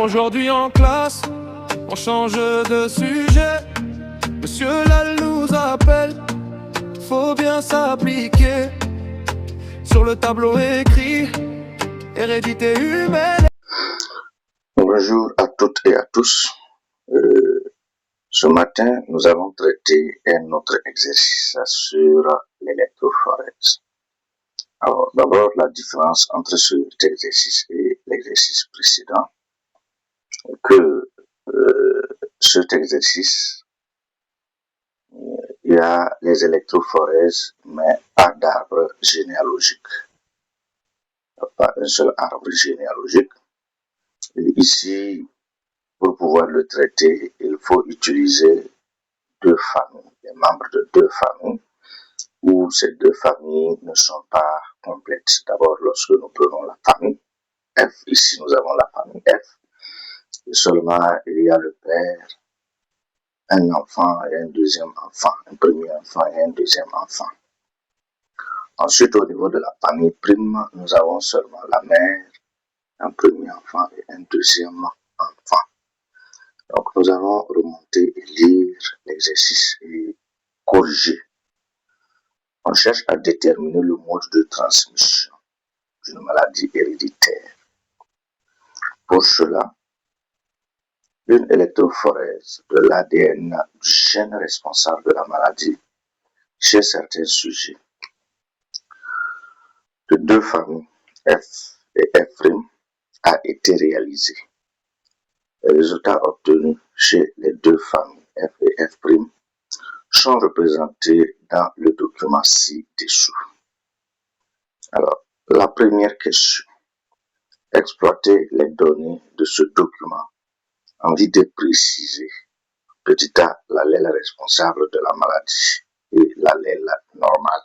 Aujourd'hui en classe, on change de sujet. Monsieur Lal nous appelle, faut bien s'appliquer. Sur le tableau écrit, hérédité humaine. Bonjour à toutes et à tous. Ce matin, nous avons traité un autre exercice sur l'électrophorèse. Alors, d'abord, la différence entre cet exercice et l'exercice précédent, que cet exercice, il y a les électrophorèses, mais pas d'arbre généalogique. Pas un seul arbre généalogique. Et ici, pour pouvoir le traiter, il faut utiliser deux familles, les membres de deux familles, où ces deux familles ne sont pas complètes. D'abord, lorsque nous prenons la famille F, ici nous avons la famille F, et seulement il y a le père, un enfant et un deuxième enfant, un premier enfant et un deuxième enfant. Ensuite, au niveau de la famille prime, nous avons seulement la mère, un premier enfant et un deuxième enfant. Donc, nous allons remonter et lire l'exercice et corriger. On cherche à déterminer le mode de transmission d'une maladie héréditaire. Pour cela, une électrophorèse de l'ADN du gène responsable de la maladie chez certains sujets de deux familles F et F' a été réalisée. Les résultats obtenus chez les deux familles F et F' sont représentés dans le document ci-dessous. Alors, la première question. Exploiter les données de ce document en vue de préciser petit a l'allèle responsable de la maladie et l'allèle normal.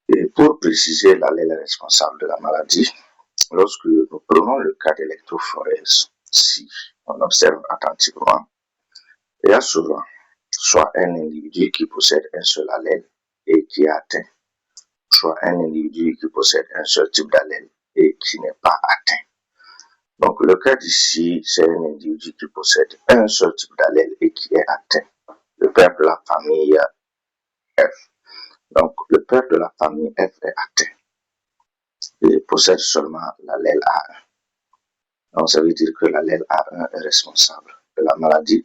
Et pour préciser l'allèle responsable de la maladie, lorsque nous prenons le cas d'électrophorèse, si on observe attentivement, il y a souvent soit un individu qui possède un seul allèle et qui est atteint, soit un individu qui possède un seul type d'allèle et qui n'est pas atteint. Donc, le cas d'ici, c'est un individu qui possède un seul type d'allèle et qui est atteint, le père de la famille F. Donc, le père de la famille F est atteint. Il possède seulement l'allèle A1. Donc, ça veut dire que l'allèle A1 est responsable de la maladie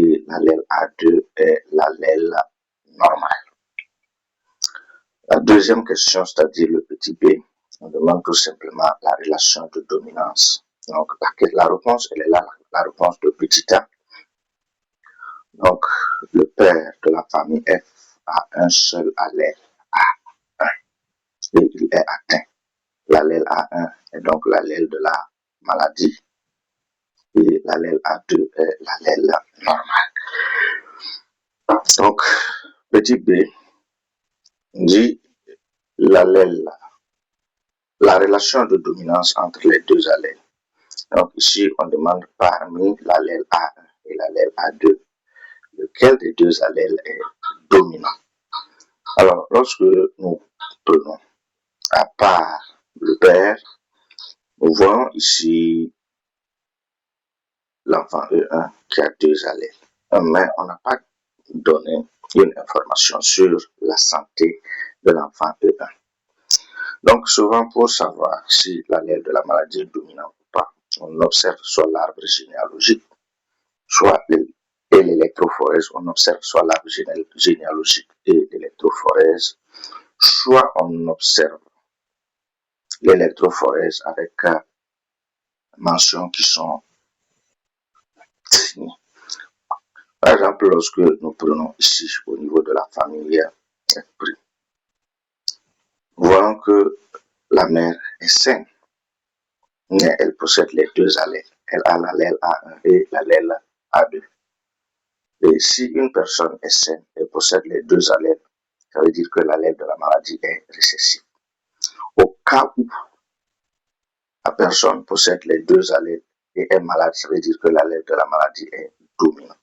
et l'allèle A2 est l'allèle normal. La deuxième question, c'est-à-dire le petit b, on demande tout simplement la relation de dominance. Donc, la réponse, elle est là, la réponse de petit a. Donc, le père de la famille F a un seul allèle A1 et il est atteint. L'allèle A1 est donc l'allèle de la maladie et l'allèle A2 est l'allèle normal. Donc, petit b dit l'allèle, la relation de dominance entre les deux allèles. Donc ici, on demande parmi l'allèle A1 et l'allèle A2, lequel des deux allèles est dominant. Alors, lorsque nous prenons à part le père, nous voyons ici l'enfant E1 qui a deux allèles. Mais on n'a pas donné une information sur la santé de l'enfant E1. Donc, souvent, pour savoir si l'allèle de la maladie est dominant ou pas, on observe soit l'arbre généalogique, soit l'électrophorèse, on observe soit l'arbre généalogique et l'électrophorèse, soit on observe l'électrophorèse avec mentions qui sont signées. Par exemple, lorsque nous prenons ici au niveau de la famille F', nous voyons que la mère est saine, mais elle possède les deux allèles. Elle a l'allèle A1 et l'allèle A2. Et si une personne est saine et possède les deux allèles, ça veut dire que l'allèle de la maladie est récessif. Au cas où la personne possède les deux allèles et est malade, ça veut dire que l'allèle de la maladie est dominant.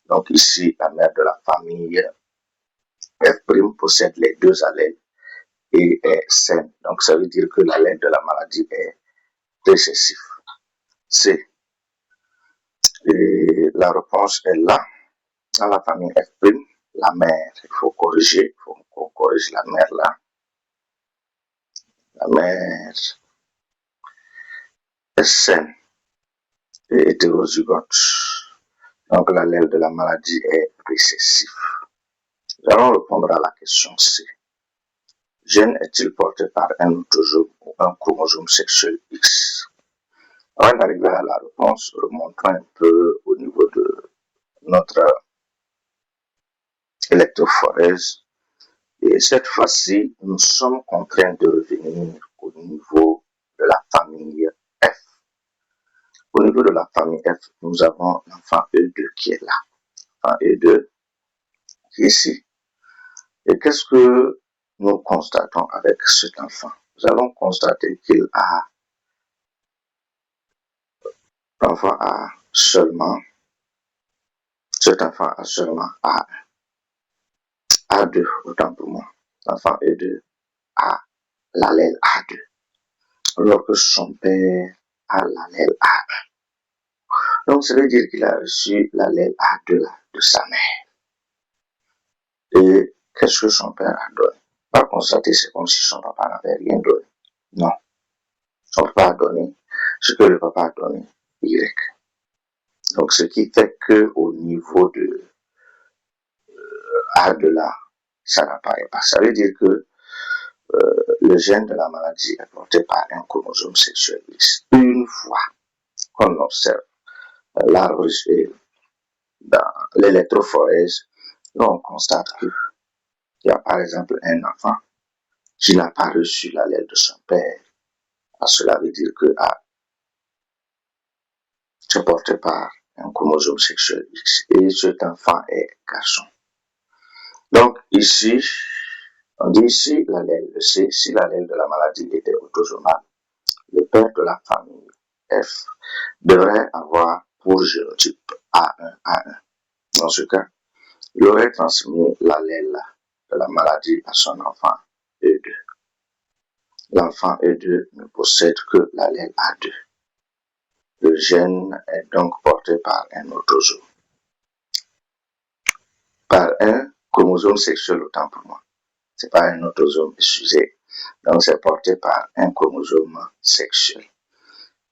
Donc ici, la mère de la famille F' possède les deux allèles et est saine. Donc ça veut dire que l'allèle de la maladie est récessif. C. Et la réponse est là. Dans la famille F', la mère, il faut corriger, il faut qu'on corrige la mère là. La mère est saine et hétérozygote. Donc l'allèle de la maladie est récessif. Nous allons répondre à la question C. Gène est-il porté par un autosome ou un chromosome sexuel X? Avant d'arriver à la réponse, remontons un peu au niveau de notre électrophorèse. Et cette fois-ci, nous sommes contraints de revenir au niveau de la famille F. Au niveau de la famille F, nous avons l'enfant E2 qui est là. L'enfant E2 qui est ici. Et qu'est-ce que nous constatons avec cet enfant? Nous allons constater qu'il a, l'enfant a seulement, cet enfant a seulement A1. A2, autant pour moi. L'enfant E2 a l'allèle A2. Alors que son père a l'allèle A1. Donc, ça veut dire qu'il a reçu l'allèle A2 de sa mère. Et qu'est-ce que son père a donné? Pas constater, c'est comme si son papa n'avait rien donné. Non. Son papa a donné ce que le papa a donné, Y. Donc, ce qui fait que au niveau de A de là, ça n'apparaît pas. Ça veut dire que le gène de la maladie est porté par un chromosome sexuel X. Une fois qu'on observe l'arbre dans l'électrophorèse, on constate qu'il y a par exemple un enfant qui n'a pas reçu l'allèle de son père. Cela veut dire que c'est porté par un chromosome sexuel X et cet enfant est garçon. Donc ici, on dit si l'allèle de C, si l'allèle de la maladie était autosomal, le père de la famille F devrait avoir pour génotype A1. Dans ce cas, il aurait transmis l'allèle de la maladie à son enfant E2. L'enfant E2 ne possède que l'allèle A2. Le gène est donc porté par un autosome. Par un chromosome sexuel, autant pour moi. C'est pas un autosome, excusez. Donc c'est porté par un chromosome sexuel.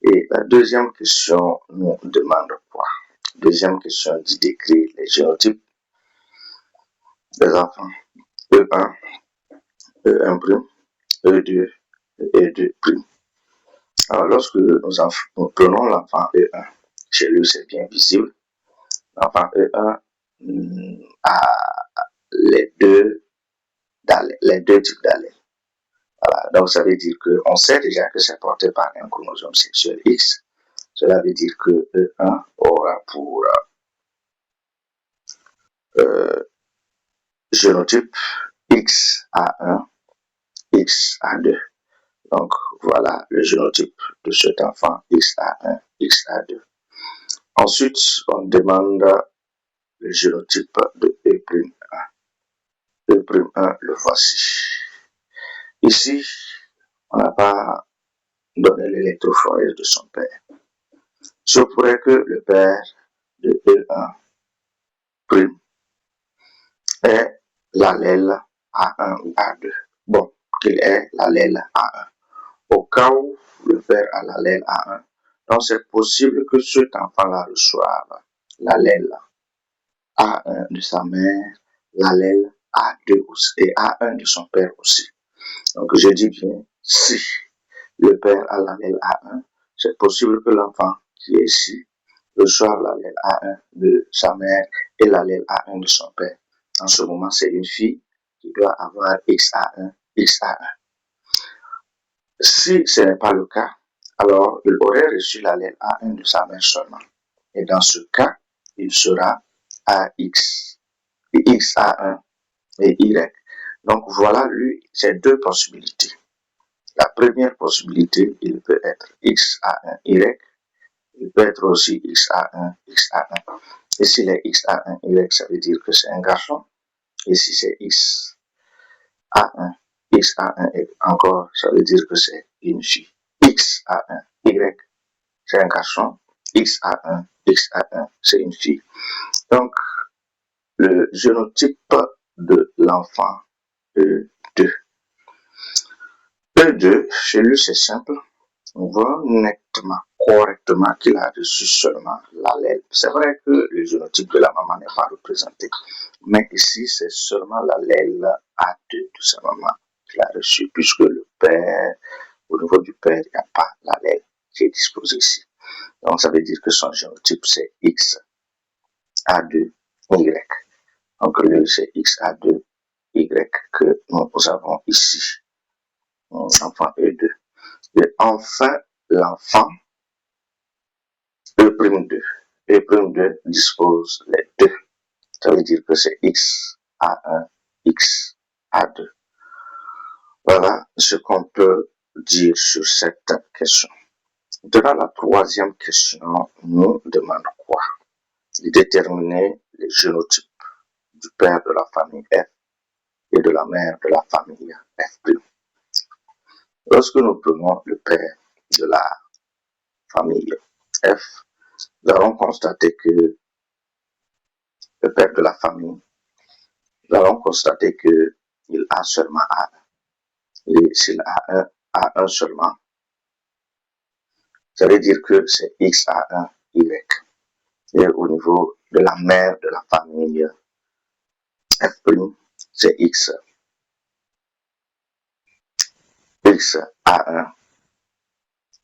Et la deuxième question nous demande quoi? Deuxième question dit décrire les génotypes des enfants E1, E1', E2, E2'. Alors lorsque nous prenons l'enfant E1, chez lui c'est bien visible, l'enfant E1 a les deux types d'allèles. Voilà, donc ça veut dire qu'on sait déjà que c'est porté par un chromosome sexuel X. Cela veut dire que E1 aura pour génotype XA1, XA2. Donc voilà le génotype de cet enfant XA1, XA2. Ensuite, on demande le génotype de E'1. E'1, le voici. Ici, on n'a pas donné l'électrophorèse de son père. Je pourrais que le père de E1' est l'allèle A1 ou A2. Bon, qu'il est l'allèle A1. Au cas où le père a l'allèle A1, donc c'est possible que cet enfant-là reçoive l'allèle A1 de sa mère, l'allèle A2 et A1 de son père aussi. Donc je dis bien, si le père a l'allèle A1, c'est possible que l'enfant qui est ici reçoive l'allèle A1 de sa mère et l'allèle A1 de son père. En ce moment, c'est une fille qui doit avoir XA1, XA1. Si ce n'est pas le cas, alors il aurait reçu l'allèle A1 de sa mère seulement. Et dans ce cas, il sera AX, XA1 et Y. Donc voilà, lui, c'est deux possibilités. La première possibilité, il peut être XA1Y, il peut être aussi XA1, XA1. Et s'il est XA1Y, ça veut dire que c'est un garçon. Et si c'est XA1, XA1 encore, ça veut dire que c'est une fille. XA1Y, c'est un garçon, XA1, c'est une fille. Donc, le génotype de l'enfant E2. E2, chez lui, c'est simple. On voit nettement, correctement qu'il a reçu seulement l'allèle. C'est vrai que le génotype de la maman n'est pas représenté, mais ici, c'est seulement l'allèle A2 de sa maman qu'il a reçu, puisque le père, au niveau du père, il n'y a pas l'allèle qui est disposé ici. Donc, ça veut dire que son génotype, c'est XA2Y. Donc, lui, c'est XA2Y que nous avons ici. Enfant E2. Et enfin, l'enfant E'2. E'2 dispose les deux. Ça veut dire que c'est XA1, XA2. Voilà ce qu'on peut dire sur cette question. Dans la troisième question, nous demande quoi? De déterminer les génotypes du père de la famille F et de la mère de la famille F'. Lorsque nous prenons le père de la famille F, nous allons constater que le père de la famille, nous allons constater qu'il a seulement A1. Et s'il a A1 seulement, ça veut dire que c'est XA1Y. Et au niveau de la mère de la famille F', c'est XA1,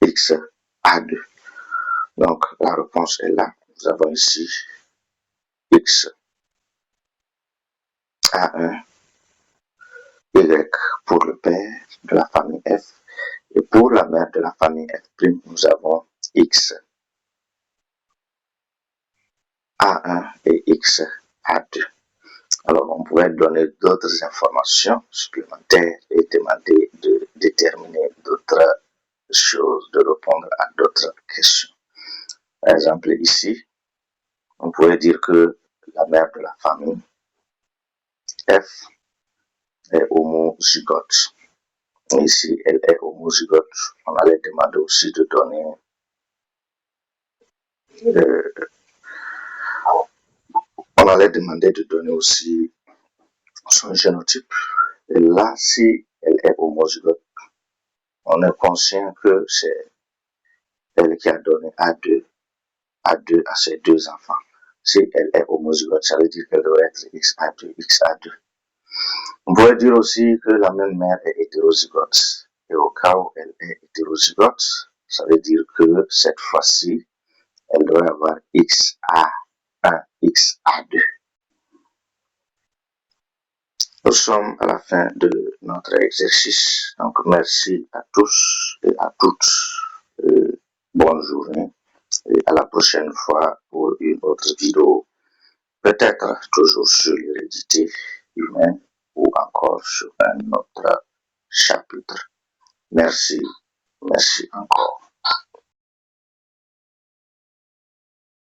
XA2. Donc, la réponse est là. Nous avons ici XA1, Y pour le père de la famille F. Et pour la mère de la famille F', nous avons XA1 et XA2. Alors, on pourrait donner d'autres informations supplémentaires et demander de déterminer d'autres choses, de répondre à d'autres questions. Par exemple, ici, on pourrait dire que la mère de la famille F est homozygote. Ici, elle est homozygote. On allait demander aussi de donner aussi son génotype. Et là, si elle est homozygote, on est conscient que c'est elle qui a donné A2 à ses deux enfants. Si elle est homozygote, ça veut dire qu'elle doit être XA2. On pourrait dire aussi que la même mère est hétérozygote. Et au cas où elle est hétérozygote, ça veut dire que cette fois-ci, elle doit avoir XA1, XA2. Nous sommes à la fin de notre exercice. Donc, merci à tous et à toutes. Bonne journée et à la prochaine fois pour une autre vidéo. Peut-être toujours sur l'hérédité humaine ou encore sur un autre chapitre. Merci encore.